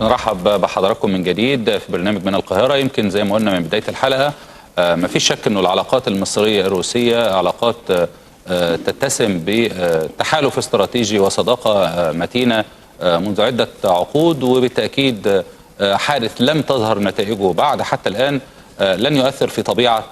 نرحب بحضراتكم من جديد في برنامج من القاهرة. يمكن زي ما قلنا من بداية الحلقة ما فيش شك أنه العلاقات المصرية الروسية علاقات تتسم بتحالف استراتيجي وصداقة متينة منذ عدة عقود، وبالتأكيد حادث لم تظهر نتائجه بعد حتى الآن لن يؤثر في طبيعة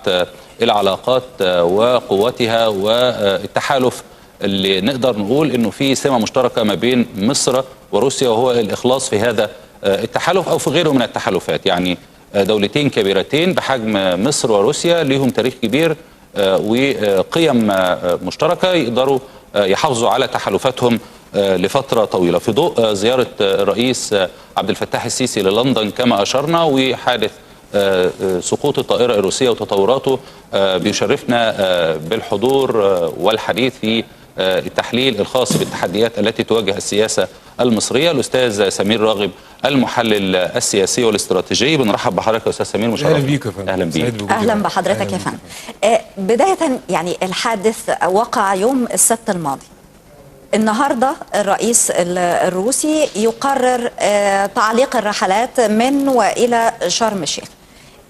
العلاقات وقوتها والتحالف اللي نقدر نقول انه في سمة مشتركة ما بين مصر وروسيا، وهو الإخلاص في هذا التحالف او في غيره من التحالفات. يعني دولتين كبيرتين بحجم مصر وروسيا ليهم تاريخ كبير وقيم مشتركة يقدروا يحافظوا على تحالفاتهم لفترة طويلة. في ضوء زيارة الرئيس عبد الفتاح السيسي للندن كما أشرنا، وحادث سقوط الطائرة الروسية وتطوراته، بيشرفنا بالحضور والحديث في التحليل الخاص بالتحديات التي تواجه السياسة المصرية الأستاذ سمير راغب، المحلل السياسي والاستراتيجي. بنرحب بحضرتك يا أستاذ سمير، مشرف. أهلا بيك يا فندم. أهلا بيك. أهلا بحضرتك يا فندم. بداية يعني الحادث وقع يوم السبت الماضي. النهارده الرئيس الروسي يقرر تعليق الرحلات من والى شرم الشيخ.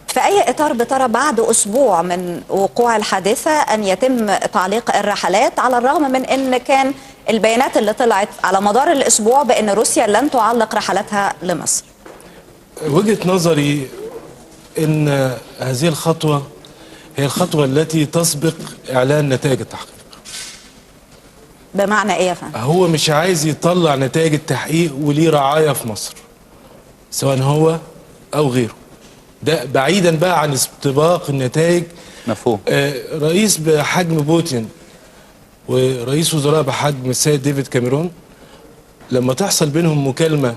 في أي إطار بترى بعد أسبوع من وقوع الحادثة أن يتم تعليق الرحلات، على الرغم من أن كان البيانات اللي طلعت على مدار الأسبوع بأن روسيا لن تعلق رحلاتها لمصر؟ وجهة نظري أن هذه الخطوة هي الخطوة التي تسبق إعلان نتائج التحقيق. بمعنى إيه يا فندم؟ هو مش عايز يطلع نتائج التحقيق وليه رعاية في مصر، سواء هو أو غيره. ده بعيدا بقى عن استباق النتائج. مفهوم. رئيس بحجم بوتين ورئيس وزراء بحجم السيد ديفيد كاميرون، لما تحصل بينهم مكالمة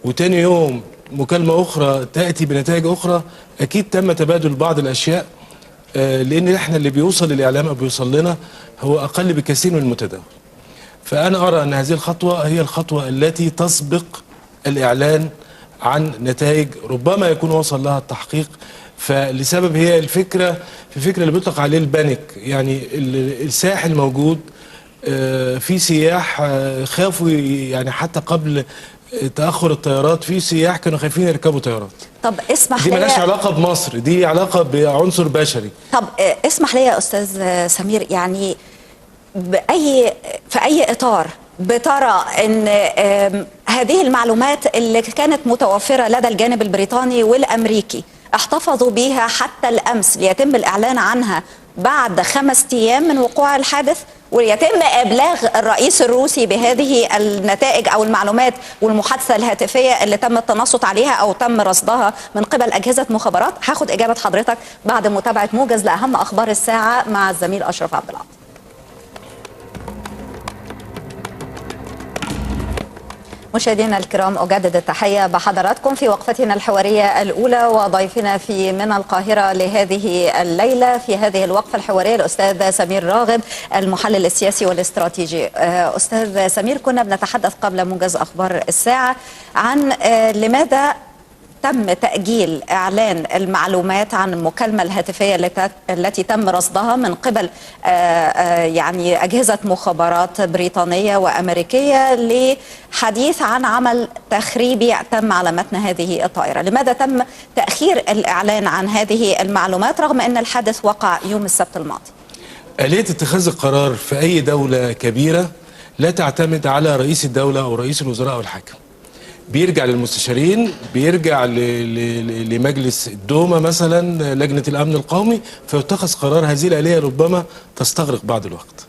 وتاني يوم مكالمة أخرى تأتي بنتائج أخرى، أكيد تم تبادل بعض الأشياء، لأن احنا اللي بيوصل للإعلام أو بيوصل لنا هو أقل بكثير من المتداول. فأنا أرى أن هذه الخطوة هي الخطوة التي تسبق الإعلان عن نتائج ربما يكون وصل لها التحقيق. فلسبب هي الفكرة اللي بيطلق عليه البانيك، يعني الساحل موجود، في سياح خافوا، يعني حتى قبل تأخر الطيارات في سياح كانوا خايفين يركبوا طيارات. طب اسمح لي، دي مالهاش علاقة بمصر، دي علاقة بعنصر بشري. طب اسمح لي يا أستاذ سمير، يعني في أي إطار بترى أن هذه المعلومات اللي كانت متوفرة لدى الجانب البريطاني والأمريكي احتفظوا بيها حتى الأمس ليتم الإعلان عنها بعد 5 أيام من وقوع الحادث، ويتم إبلاغ الرئيس الروسي بهذه النتائج أو المعلومات والمحادثة الهاتفية اللي تم التنصت عليها أو تم رصدها من قبل أجهزة مخابرات؟ هاخد إجابة حضرتك بعد متابعة موجز لأهم أخبار الساعة مع الزميل أشرف عبد العاطي. مشاهدينا الكرام، أجدد التحية بحضراتكم في وقفتنا الحوارية الأولى، وضيفنا في من القاهرة لهذه الليلة في هذه الوقفة الحوارية الأستاذ سمير راغب، المحلل السياسي والاستراتيجي. أستاذ سمير، كنا بنتحدث قبل موجز أخبار الساعة عن لماذا تم تأجيل إعلان المعلومات عن المكالمة الهاتفية التي تم رصدها من قبل يعني أجهزة مخابرات بريطانية وأمريكية لحديث عن عمل تخريبي تم على متن هذه الطائرة. لماذا تم تأخير الإعلان عن هذه المعلومات رغم أن الحادث وقع يوم السبت الماضي؟ آلية اتخاذ القرار في أي دولة كبيرة لا تعتمد على رئيس الدولة أو رئيس الوزراء أو الحاكم، بيرجع للمستشارين، بيرجع لمجلس الدوما مثلا، لجنة الأمن القومي، فيتخذ قرار. هذه الآلية ربما تستغرق بعض الوقت.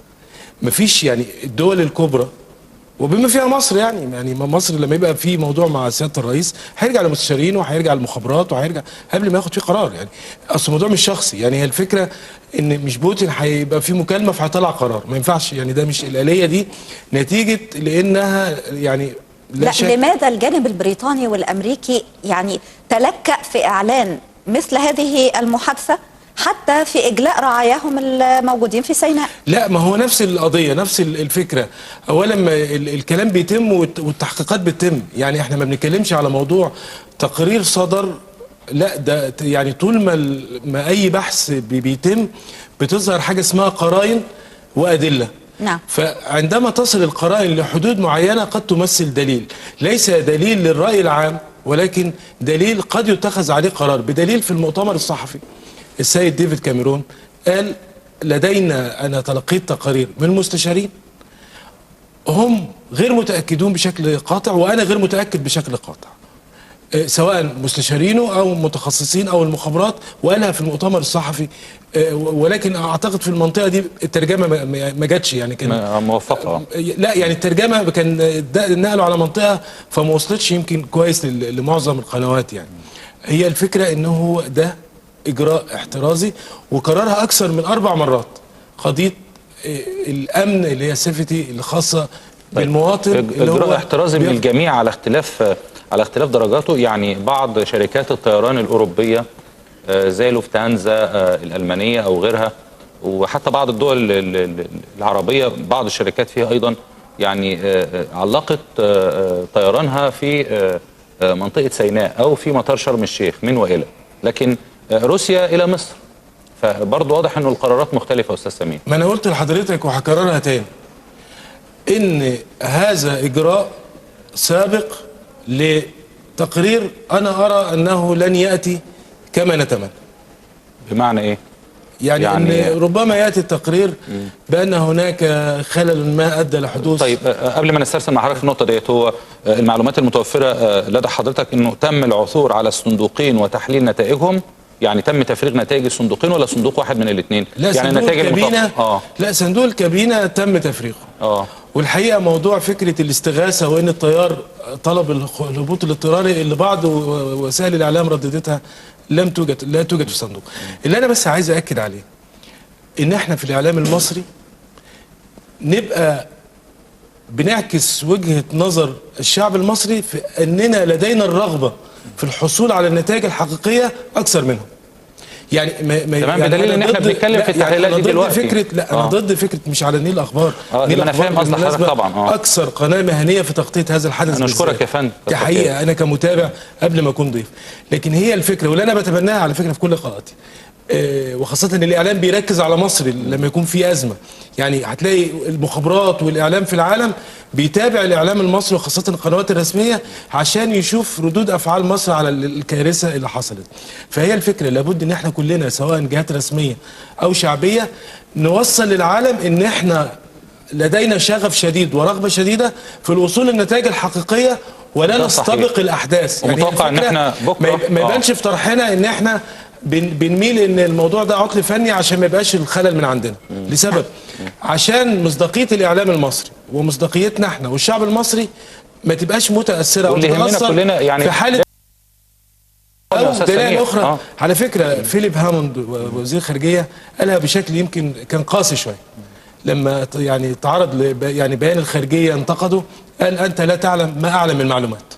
مفيش يعني الدول الكبرى وبما فيها مصر، يعني مصر لما يبقى في موضوع مع سيادة الرئيس هيرجع للمستشارين وهيرجع للمخابرات وهيرجع قبل ما ياخد فيه قرار. يعني اصل الموضوع مش شخصي، يعني هي الفكرة ان مش بوتين هيبقى في مكالمة فهيطلع قرار، ما ينفعش. يعني ده مش الآلية دي نتيجة لأنها يعني لا لماذا الجانب البريطاني والأمريكي يعني تلكأ في إعلان مثل هذه المحادثة حتى في إجلاء رعاياهم الموجودين في سيناء؟ لا، ما هو نفس القضية، نفس الفكرة. أولا ما الكلام بيتم والتحقيقات بتتم، يعني احنا ما بنتكلمش على موضوع تقرير صدر، لا ده يعني طول ما أي بحث بيتم بتظهر حاجة اسمها قرائن وأدلة. نعم. فعندما تصل القرائن لحدود معينة قد تمثل دليل، ليس دليل للرأي العام ولكن دليل قد يتخذ عليه قرار. بدليل في المؤتمر الصحفي السيد ديفيد كاميرون قال لدينا، أنا تلقيت تقارير من مستشارين هم غير متأكدون بشكل قاطع وأنا غير متأكد بشكل قاطع، سواء مستشارينه أو متخصصين أو المخابرات، وقالها في المؤتمر الصحفي. ولكن أعتقد في المنطقة دي الترجمة ما جاتش، يعني كان موفقة. لا يعني الترجمة كان نقلوا على منطقة فما وصلتش يمكن كويس لمعظم القنوات. يعني هي الفكرة إنه ده إجراء احترازي وكررها أكثر من 4 مرات. قضية الأمن اللي هي السيفتي الخاصة بالمواطن، اللي هو إجراء احترازي من الجميع على اختلاف درجاته. يعني بعض شركات الطيران الأوروبية زي لوفتهانزا الألمانية أو غيرها، وحتى بعض الدول العربية بعض الشركات فيها أيضا يعني علقت طيرانها في منطقة سيناء أو في مطار شرم الشيخ من وإلى، لكن روسيا إلى مصر. فبرضه واضح أنه القرارات مختلفة أستاذ سمير. ما أنا قلت لحضرتك وهكررها تاني إن هذا إجراء سابق لتقرير أنا أرى أنه لن يأتي كما نتمنى. بمعنى إيه؟ يعني أن ربما يأتي التقرير بأن هناك خلل ما أدى لحدوث. طيب قبل ما نسترسل مع حضرتك في النقطة ديت، هو المعلومات المتوفرة لدى حضرتك أنه تم العثور على الصندوقين وتحليل نتائجهم؟ يعني تم تفريغ نتائج الصندوقين ولا صندوق واحد من الاثنين؟ لا، يعني صندوق النتائج الكابينة لا، صندوق الكابينة تم تفريغه. والحقيقة موضوع فكرة الاستغاثة وإن الطيار طلب الهبوط الاضطراري اللي بعض وسائل الإعلام رددتها لا توجد في الصندوق. اللي أنا بس عايز أأكد عليه إن إحنا في الإعلام المصري نبقى بنعكس وجهة نظر الشعب المصري في أننا لدينا الرغبة في الحصول على النتائج الحقيقية أكثر منهم. يعني تمام، بدليل ان احنا بنتكلم في التحليلات دي دلوقتي. انا ضد فكره مش على نيل الاخبار. نيل انا فاهم قصد حضرتك طبعا. اكثر قناه مهنيه في تغطيه هذا الحدث. انا اشكرك يا فندم. دي حقيقه انا كمتابع قبل ما اكون ضيف، لكن هي الفكره واللي انا بتبناها على فكره في كل قناتي، وخاصه ان الاعلام بيركز على مصر لما يكون في ازمه. يعني هتلاقي المخابرات والاعلام في العالم بيتابع الاعلام المصري وخاصه القنوات الرسميه عشان يشوف ردود افعال مصر على الكارثه اللي حصلت. فهي الفكره لابد ان احنا كلنا سواء جهات رسميه او شعبيه نوصل للعالم ان احنا لدينا شغف شديد ورغبه شديده في الوصول للنتائج الحقيقيه ولا نستبق الاحداث. يعني ومتوقع ان احنا بكره ما يبانش في طرحنا ان احنا بنميل ان الموضوع ده عطل فني عشان ما يبقاش الخلل من عندنا. لسبب عشان مصداقيه الاعلام المصري ومصداقيتنا احنا والشعب المصري ما تبقاش متاثره واللي يهمنا كلنا يعني في حاله او دلائل اخرى. على فكره فيليب هاموند وزير الخارجيه قالها بشكل يمكن كان قاسي شويه لما يعني تعرض يعني بيان الخارجيه انتقده، قال انت لا تعلم ما اعلم المعلومات.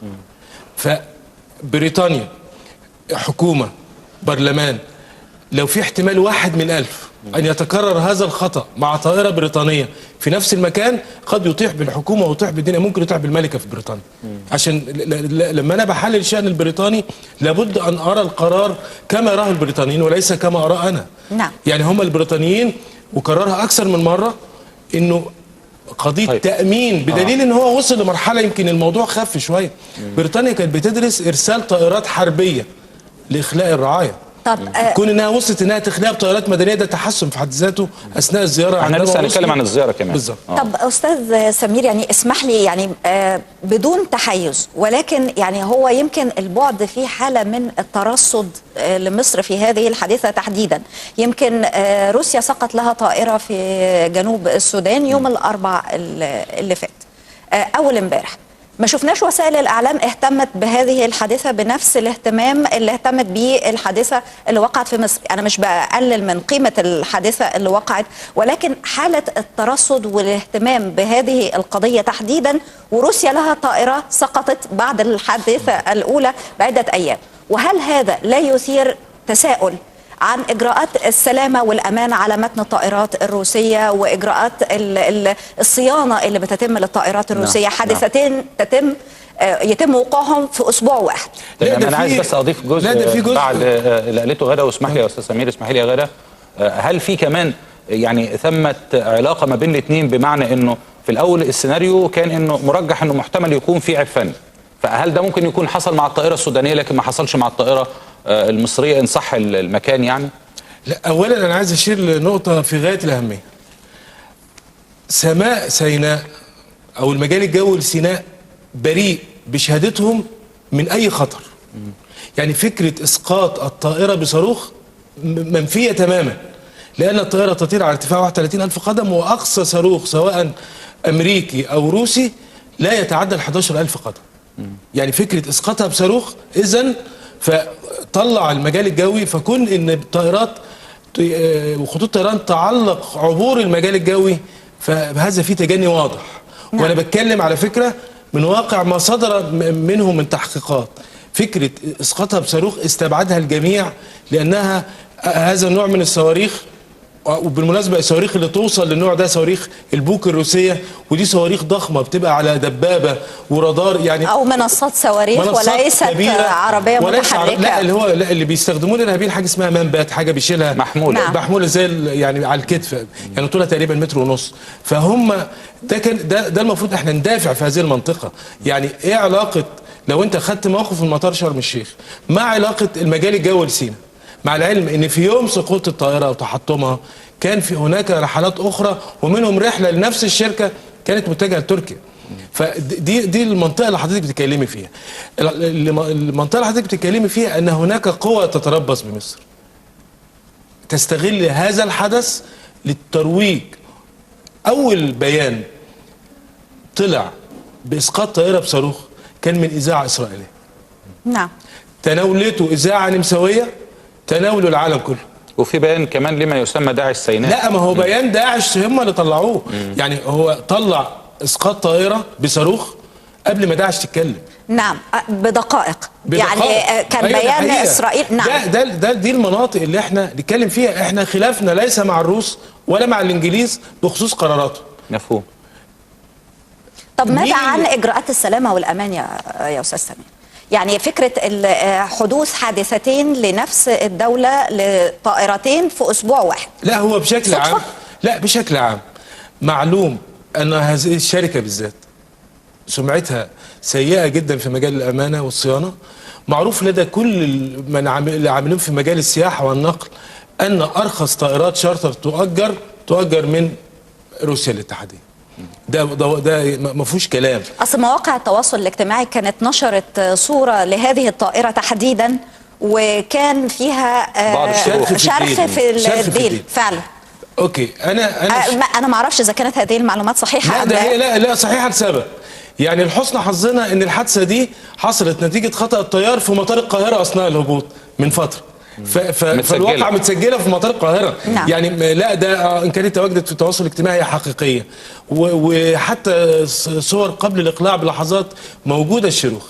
فبريطانيا حكومه برلمان لو في احتمال 1 من 1000 أن يتكرر هذا الخطأ مع طائرة بريطانية في نفس المكان قد يطيح بالحكومة ويطيح بالدنيا، ممكن يطيح بالملكة في بريطانيا. عشان لما أنا بحلل الشأن البريطاني لابد أن أرى القرار كما يراه البريطانيين وليس كما أراه أنا. نعم. يعني هم البريطانيين وكررها أكثر من مرة إنه قضية تأمين، بدليل إن هو وصل لمرحلة يمكن الموضوع خف شوية. بريطانيا كانت بتدرس إرسال طائرات حربية لإخلاء الرعاية. طب كون انها وصلت انها تخليها بطائرات مدنيه ده تحسن في حد ذاته اثناء الزياره. احنا لسه هنتكلم عن الزياره كمان بالظبط. طب استاذ سمير يعني اسمح لي يعني بدون تحيز، ولكن يعني هو يمكن البعد في حاله من الترصد لمصر في هذه الحادثه تحديدا. يمكن روسيا سقط لها طائره في جنوب السودان يوم الاربعاء اللي فات اول امبارح. ما شفناش وسائل الإعلام اهتمت بهذه الحادثة بنفس الاهتمام اللي اهتمت به الحادثة اللي وقعت في مصر. أنا مش بقلل من قيمة الحادثة اللي وقعت، ولكن حالة الترصد والاهتمام بهذه القضية تحديدا، وروسيا لها طائرة سقطت بعد الحادثة الأولى بعدة أيام. وهل هذا لا يثير تساؤل عن إجراءات السلامة والأمان على متن الطائرات الروسية وإجراءات الصيانة اللي بتتم للطائرات الروسية؟ حادثتين يتم وقوعهم في أسبوع واحد. أنا عايز بس أضيف جزء بعد اللي قالته غدا، واسمح لي يا أستاذ سمير، اسمح لي يا غدا، هل في كمان يعني ثمة علاقة ما بين الاثنين؟ بمعنى إنه في الأول السيناريو كان إنه مرجح إنه محتمل يكون في عيب فني، فهل ده ممكن يكون حصل مع الطائرة السودانية لكن ما حصلش مع الطائرة المصرية إن صح المكان يعني؟ لا، اولا انا عايز اشير لنقطه في غايه الاهميه. سماء سيناء او المجال الجوي لسيناء بريء بشهادتهم من اي خطر. يعني فكره اسقاط الطائره بصاروخ منفيه تماما، لان الطائره تطير على ارتفاع 31,000 قدم، واقصى صاروخ سواء امريكي او روسي لا يتعدى 11,000 قدم. يعني فكره اسقاطها بصاروخ، اذا فطلع المجال الجوي، فكون ان الطائرات وخطوط الطيران تعلق عبور المجال الجوي، فهذا فيه تجني واضح. نعم. وانا بتكلم على فكره من واقع ما صدر منهم من تحقيقات. فكره اسقاطها بصاروخ استبعدها الجميع، لانها هذا النوع من الصواريخ، وبالمناسبه الصواريخ اللي توصل للنوع ده صواريخ البوك الروسيه، ودي صواريخ ضخمه بتبقى على دبابه ورادار، يعني او منصات صواريخ وليست عربيه متحركه. لا، اللي بيستخدموه للارهابيين حاجه اسمها منبات، حاجه بيشيلها محموله. نعم. محموله زي يعني على الكتف، يعني طولها تقريبا 1.5 متر. فهم ده المفروض احنا ندافع في هذه المنطقه. يعني ايه علاقه لو انت خدت موقف في مطار شرم الشيخ مع علاقه المجال الجوي لسيناء؟ مع العلم ان في يوم سقوط الطائره او تحطمها كان في هناك رحلات اخرى، ومنهم رحله لنفس الشركه كانت متجهه لتركيا. فدي المنطقه اللي حضرتك بتتكلمي فيها. المنطقه اللي حضرتك بتتكلمي فيها ان هناك قوى تتربص بمصر تستغل هذا الحدث للترويج. اول بيان طلع باسقاط طائره بصاروخ كان من اذاعه اسرائيليه. نعم. تناولته اذاعه نمساويه، تناوله العالم كله. وفي بيان كمان لما يسمى داعش سيناء. لا، ما هو بيان داعش هم اللي طلعوه. يعني هو طلع اسقاط طائره بصاروخ قبل ما داعش تتكلم. نعم، بدقائق. يعني كان أيوة، بيان اسرائيل. نعم. دي المناطق اللي احنا نتكلم فيها. احنا خلافنا ليس مع الروس ولا مع الانجليز بخصوص قراراته. مفهوم. طب ماذا عن اجراءات السلامه والامان يا استاذ سمير؟ يعني فكرة حدوث حادثتين لنفس الدولة لطائرتين في أسبوع واحد. لا، هو بشكل عام. لا، بشكل عام معلوم أن هذه الشركة بالذات سمعتها سيئة جدا في مجال الأمانة والصيانة. معروف لدى كل من عاملين في مجال السياحة والنقل أن أرخص طائرات شارتر تؤجر من روسيا الاتحادية. ده ما فيهوش كلام. اصل مواقع التواصل الاجتماعي كانت نشرت صوره لهذه الطائره تحديدا، وكان فيها شرخ في الديل فعلا. اوكي، انا ما اعرفش اذا كانت هذه المعلومات صحيحه. لا صحيحه لسبب. يعني لحسن حظنا ان الحادثه دي حصلت نتيجه خطأ الطيار في مطار القاهره اثناء الهبوط من فتره. فالواقع متسجله في مطار القاهره. نعم. يعني لا، ده ان كانت تواجدت في التواصل الاجتماعي حقيقيه، وحتى صور قبل الاقلاع بلحظات موجوده الشروخ.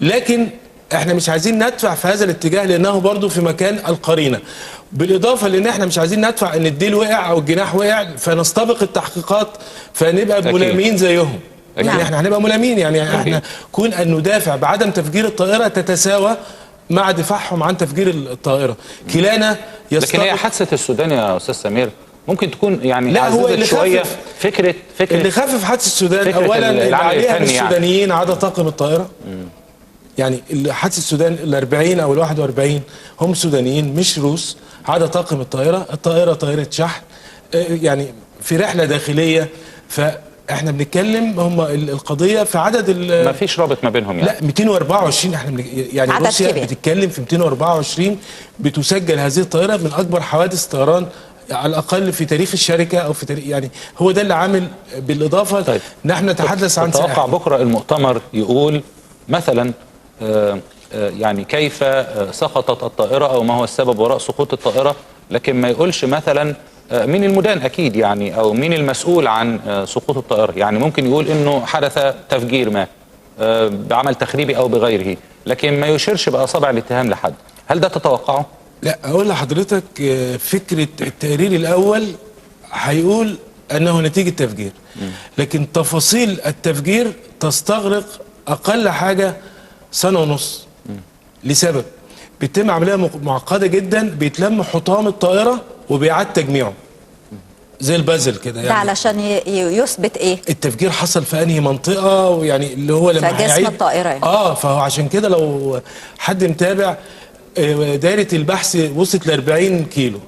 لكن احنا مش عايزين ندفع في هذا الاتجاه، لانه برضو في مكان القرينه، بالاضافه لان احنا مش عايزين ندفع ان الديل وقع او الجناح وقع فنستبق التحقيقات فنبقى ملامين زيهم. يعني احنا هنبقى ملامين. يعني احنا كون ان ندافع بعدم تفجير الطائره تتساوى مع دفاعهم عن تفجير الطائره. كلانا لكن هي حادثه السودان يا استاذ سمير ممكن تكون يعني لا، هو اللي شويه فكره اللي خفف حادثه السودان اولا اللي عليها السودانيين يعني. عدا طاقم الطائره. يعني حادثه السودان ال40 او ال41 هم سودانيين مش روس، عدا طاقم الطائره طائره شحن، يعني في رحله داخليه. فاحنا بنتكلم هم القضيه في عدد ما فيش رابط ما بينهم يعني. لا، 224. احنا يعني روسيا بتتكلم في 224 بتسجل هذه الطائره من اكبر حوادث الطيران على الاقل في تاريخ الشركه او في تاريخ. يعني هو ده اللي عامل بالاضافه. طيب. نحن نتحدث عن توقع بكره المؤتمر يقول مثلا يعني كيف سقطت الطائره او ما هو السبب وراء سقوط الطائره، لكن ما يقولش مثلا مين المدان اكيد يعني او مين المسؤول عن سقوط الطائره. يعني ممكن يقول انه حدث تفجير ما بعمل تخريبي او بغيره، لكن ما يشيرش باصابع الاتهام لحد. هل ده تتوقعه؟ لا، اقول لحضرتك فكره التقرير الاول هيقول انه نتيجه تفجير، لكن تفاصيل التفجير تستغرق اقل حاجه سنه ونص. لسبب بيتم عمليه معقده جدا، بيتلم حطام الطائره وبيعاد تجميعه زي البازل كده يعني. ده علشان يثبت ايه؟ التفجير حصل في انهي منطقه، ويعني اللي هو لما في جسم الطائره يعني. فهو عشان كده لو حد متابع دايره البحث وصلت ل 40 كيلو،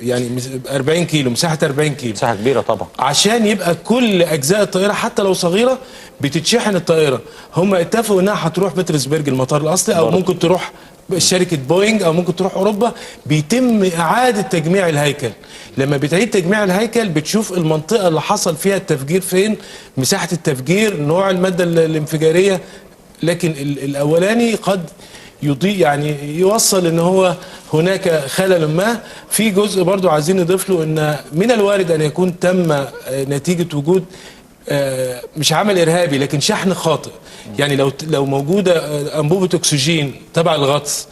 يعني 40 كيلو، مساحه 40 كيلو، مساحه كبيره طبعا. عشان يبقى كل اجزاء الطائره حتى لو صغيره بتتشحن الطائره. هم اتفقوا انها هتروح بطرسبرج المطار الاصلي، او ممكن تروح شركه بوينج، او ممكن تروح اوروبا. بيتم اعاده تجميع الهيكل. لما بتعيد تجميع الهيكل بتشوف المنطقه اللي حصل فيها التفجير فين، مساحه التفجير، نوع الماده الانفجاريه. لكن الاولاني قد يضيء يعني يوصل ان هو هناك خلل ما في جزء. برضو عايزين نضيف له ان من الوارد ان يكون تم نتيجه وجود مش عمل ارهابي لكن شحن خاطئ. يعني لو موجوده انبوبه اكسجين تبع الغطس،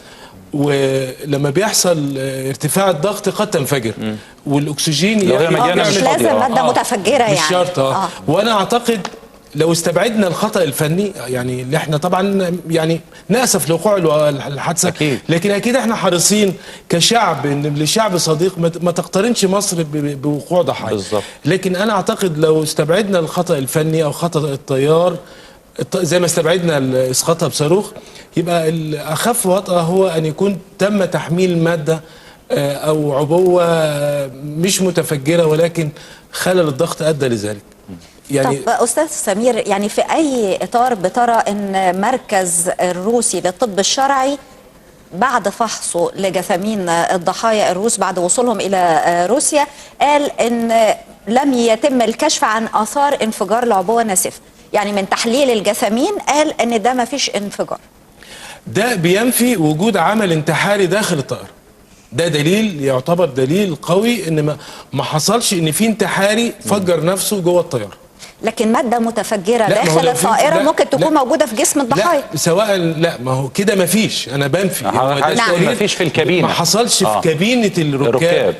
ولما بيحصل ارتفاع الضغط قد تنفجر، والاكسجين لو هي مليانه مش لازم ماده متفجره يعني، مش شرط. وانا اعتقد لو استبعدنا الخطأ الفني، يعني اللي احنا طبعا يعني نأسف لوقوع الحادثة أكيد. لكن أكيد احنا حريصين كشعب إن لشعب صديق ما تقترنش مصر بوقوع ضحايا. بالظبط. لكن أنا أعتقد لو استبعدنا الخطأ الفني أو خطأ الطيار زي ما استبعدنا إسقاطها بصاروخ، يبقى الأخف وطأة هو أن يكون تم تحميل مادة أو عبوة مش متفجرة ولكن خلل الضغط أدى لذلك. يعني طب أستاذ سمير، يعني في أي إطار بترى أن مركز الروسي للطب الشرعي بعد فحصه لجثامين الضحايا الروس بعد وصولهم إلى روسيا قال أن لم يتم الكشف عن آثار انفجار العبوة الناسفة؟ يعني من تحليل الجثامين قال أن ده ما فيش انفجار. ده بينفي وجود عمل انتحاري داخل الطائرة. ده دليل، يعتبر دليل قوي ان ما حصلش ان في انتحاري فجر نفسه جوه الطياره. لكن ماده متفجره داخل الطائره ممكن تكون موجوده في جسم الضحايا. لا سواء، لا ما هو كده ما فيش، انا بنفي. ما فيش في الكابينه، ما حصلش في كابينه الركاب.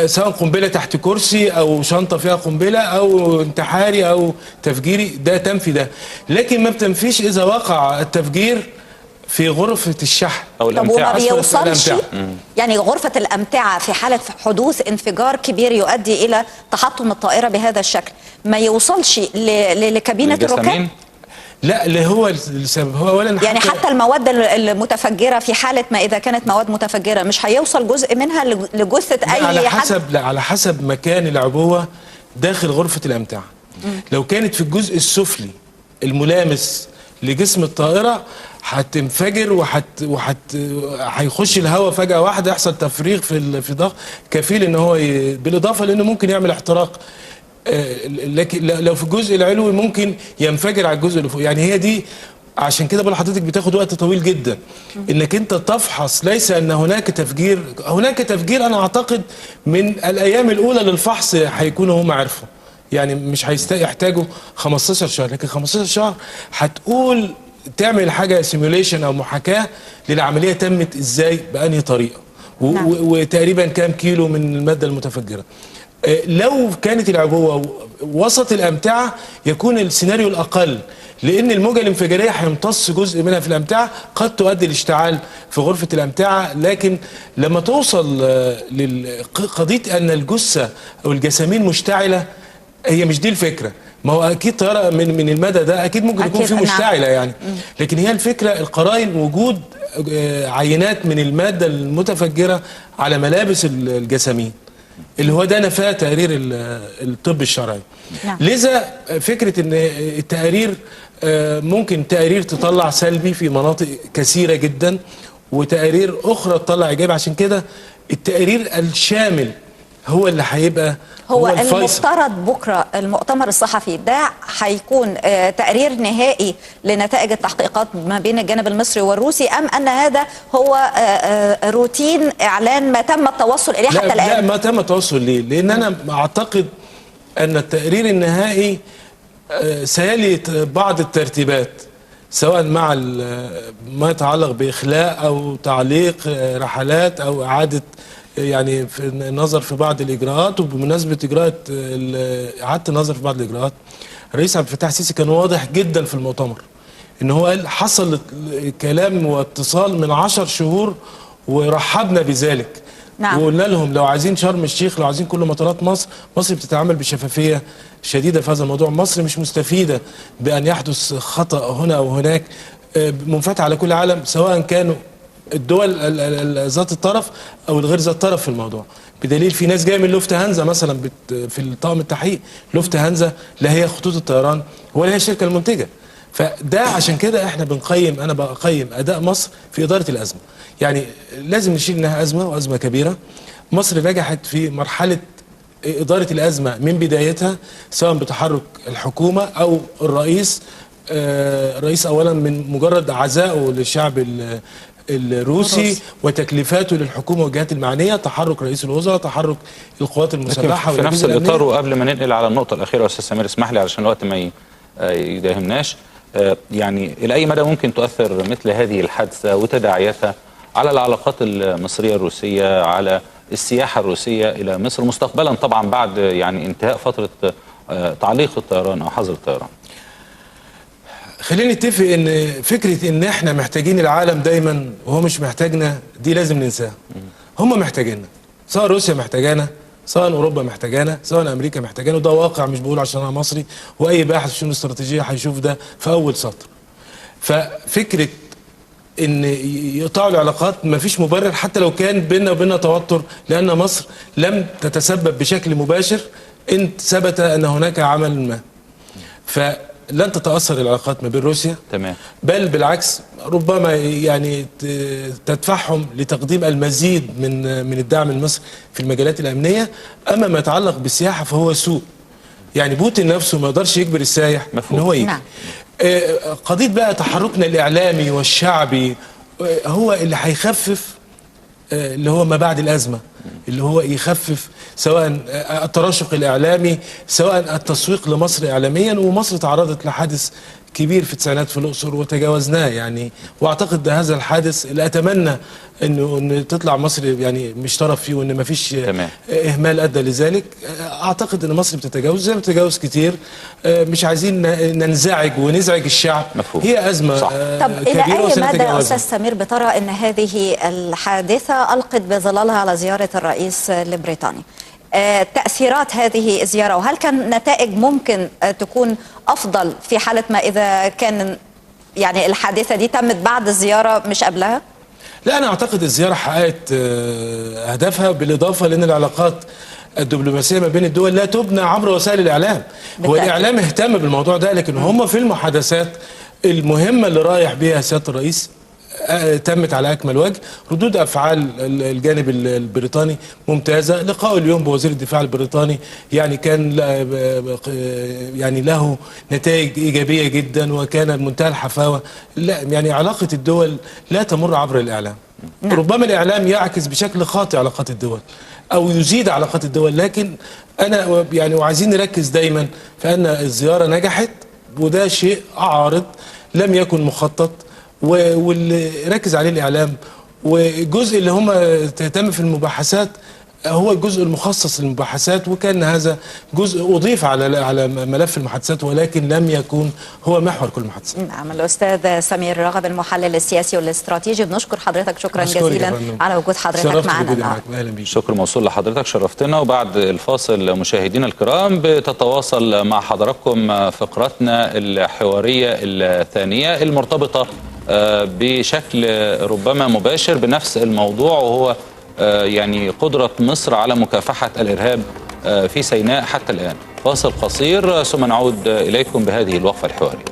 سواء قنبله تحت كرسي او شنطه فيها قنبله او انتحاري او تفجيري، ده تنفي ده. لكن ما بتنفيش اذا وقع التفجير في غرفة الشحن أو الأمتعة. طب وما بيوصلش يعني غرفة الأمتعة في حالة حدوث انفجار كبير يؤدي إلى تحطم الطائرة بهذا الشكل ما يوصلش لكابينة الركاب؟ لا، اللي هو السبب هو اولا يعني حتى المواد المتفجرة في حالة ما إذا كانت مواد متفجرة مش هيوصل جزء منها لجثة أي حد؟ لا، على حسب مكان العبوة داخل غرفة الأمتعة. لو كانت في الجزء السفلي الملامس لجسم الطائرة هتنفجر هيخش الهواء فجأة واحدة، يحصل تفريغ في ضغط كفيل ان هو بالاضافة لانه ممكن يعمل احتراق. لكن لو في الجزء العلوي ممكن ينفجر على الجزء اللي فوق. يعني هي دي عشان كده بقول لحضرتك بتاخد وقت طويل جدا انك انت تفحص. ليس ان هناك تفجير، هناك تفجير انا اعتقد من الايام الاولى للفحص هيكونوا هم عرفوا. يعني مش هيحتاجوا 15 شهر، لكن 15 شهر هتقول تعمل حاجه سيميوليشن او محاكاه للعمليه تمت ازاي بأنهي طريقه وتقريبا كام كيلو من الماده المتفجره. لو كانت العبوه وسط الامتعه يكون السيناريو الاقل، لان الموجه الانفجاريه هيمتص جزء منها في الامتعه قد تؤدي لاشتعال في غرفه الامتعه. لكن لما توصل لقضيه ان الجثه او الجسامين مشتعله، هي مش دي الفكره. ما هو اكيد طياره من المدى ده اكيد ممكن يكون فيه مشتعله يعني. لكن هي الفكره القرائن وجود عينات من الماده المتفجره على ملابس الجسامين، اللي هو ده نفاه تقرير الطب الشرعي. لذا فكره ان التقارير ممكن تقارير تطلع سلبي في مناطق كثيره جدا وتقارير اخرى تطلع ايجابي. عشان كده التقرير الشامل هو اللي هيبقى هو المفترض بكره المؤتمر الصحفي ده هيكون تقرير نهائي لنتائج التحقيقات ما بين الجانب المصري والروسي، ام ان هذا هو روتين اعلان ما تم التوصل اليه حتى الان؟ لا، ما تم التوصل ليه؟ لان انا اعتقد ان التقرير النهائي سيلي بعض الترتيبات، سواء مع ما يتعلق باخلاء او تعليق رحلات او اعاده يعني في النظر في بعض الاجراءات. وبمناسبه اعاده النظر في بعض الاجراءات، الرئيس عبد الفتاح السيسي كان واضح جدا في المؤتمر ان هو قال حصل كلام واتصال من 10 شهور ورحبنا بذلك. نعم. وقلنا لهم لو عايزين شرم الشيخ، لو عايزين كل مطارات مصر، مصر بتتعامل بشفافيه شديده في هذا الموضوع. مصر مش مستفيده بان يحدث خطا هنا او هناك، منفتحه على كل العالم، سواء كانوا الدول ذات الطرف او الغير ذات الطرف في الموضوع. بدليل في ناس جايه من لوفتهانزا مثلا في الطاقم التحقيق، لوفتهانزا لا هي خطوط الطيران ولا هي الشركه المنتجه. فده عشان كده احنا بنقيم، انا بقيم اداء مصر في اداره الازمه. يعني لازم نشيل انها ازمه وازمه كبيره. مصر نجحت في مرحله اداره الازمه من بدايتها، سواء بتحرك الحكومه او الرئيس. الرئيس اولا من مجرد عزائه للشعب الروسي وتكليفاته للحكومه والجهات المعنيه، تحرك رئيس الوزراء، تحرك القوات المسلحه. في نفس الاطار، وقبل ما ننقل على النقطه الاخيره يا استاذ سمير، اسمح لي علشان الوقت ما يداهمناش، يعني الى اي مدى ممكن تؤثر مثل هذه الحادثه وتداعياتها على العلاقات المصريه الروسيه، على السياحه الروسيه الى مصر مستقبلا، طبعا بعد يعني انتهاء فتره تعليق الطيران او حظر الطيران؟ خلينا نتفق ان فكره ان احنا محتاجين العالم دايما وهو مش محتاجنا دي لازم ننساها. هم محتاجيننا، سواء روسيا محتاجانا، سواء اوروبا محتاجانا، سواء امريكا محتاجانا، وده واقع مش بقول عشان انا مصري، واي باحث في الشؤون الاستراتيجيه هيشوف ده في اول سطر. ففكره ان يقطعوا العلاقات ما فيش مبرر، حتى لو كان بيننا وبيننا توتر، لان مصر لم تتسبب بشكل مباشر ان ثبت ان هناك عمل ما. فلن تتاثر العلاقات ما بين روسيا، تمام، بل بالعكس ربما يعني تدفعهم لتقديم المزيد من الدعم لمصر في المجالات الامنيه. اما ما يتعلق بالسياحه فهو سوء. يعني بوتين نفسه ما يقدرش يجبر السائح ان هو يجي. نعم. قضيه بقى تحركنا الاعلامي والشعبي هو اللي هيخفف، اللي هو ما بعد الازمه، اللي هو يخفف سواء التراشق الاعلامي، سواء التسويق لمصر اعلاميا. ومصر تعرضت لحادث كبير في التسعينات في الاقصر وتجاوزناه يعني، واعتقد ده هذا الحادث اللي اتمنى انه تطلع مصر يعني مش طرف فيه، وان ما فيش اهمال ادى لذلك. اعتقد ان مصر بتتجاوز زي ما بتتجاوز كتير. مش عايزين ننزعج ونزعج الشعب. مفهوم. هي ازمه طب الى اي مدى استاذ سمير بترى ان هذه الحادثه القت بظلالها على زياره الرئيس لبريطانيا؟ تأثيرات هذه الزيارة، وهل كان نتائج ممكن تكون أفضل في حالة ما إذا كان يعني الحادثة دي تمت بعد الزيارة مش قبلها؟ لا، أنا أعتقد الزيارة حققت أهدافها، بالإضافة لأن العلاقات الدبلوماسية ما بين الدول لا تبنى عبر وسائل الإعلام. هو الإعلام اهتم بالموضوع ده، لكن هم في المحادثات المهمة اللي رايح بها سيادة الرئيس تمت على أكمل وجه. ردود أفعال الجانب البريطاني ممتازة. لقاء اليوم بوزير الدفاع البريطاني يعني كان يعني له نتائج إيجابية جدا، وكان بمنتهى الحفاوة. لا يعني علاقة الدول لا تمر عبر الإعلام. ربما الإعلام يعكس بشكل خاطئ علاقات الدول أو يزيد علاقات الدول، لكن أنا يعني وعايزين نركز دايما في أن الزيارة نجحت، وده شيء عارض لم يكن مخطط، واللي ركز عليه الإعلام. والجزء اللي هم تهتم في المباحثات هو الجزء المخصص للمباحثات، وكان هذا جزء أضيف على ملف المحادثات، ولكن لم يكن هو محور كل المحادثات. نعم. الأستاذ سمير راغب المحلل السياسي والاستراتيجي، بنشكر حضرتك شكرا جزيلا على وجود حضرتك معنا. أهلا بيك. شكر موصول لحضرتك، شرفتنا. وبعد الفاصل مشاهدينا الكرام بتتواصل مع حضراتكم فقرتنا الحوارية الثانية المرتبطة بشكل ربما مباشر بنفس الموضوع، وهو يعني قدرة مصر على مكافحة الإرهاب في سيناء حتى الآن. فاصل قصير ثم نعود إليكم بهذه الوقفة الحوارية.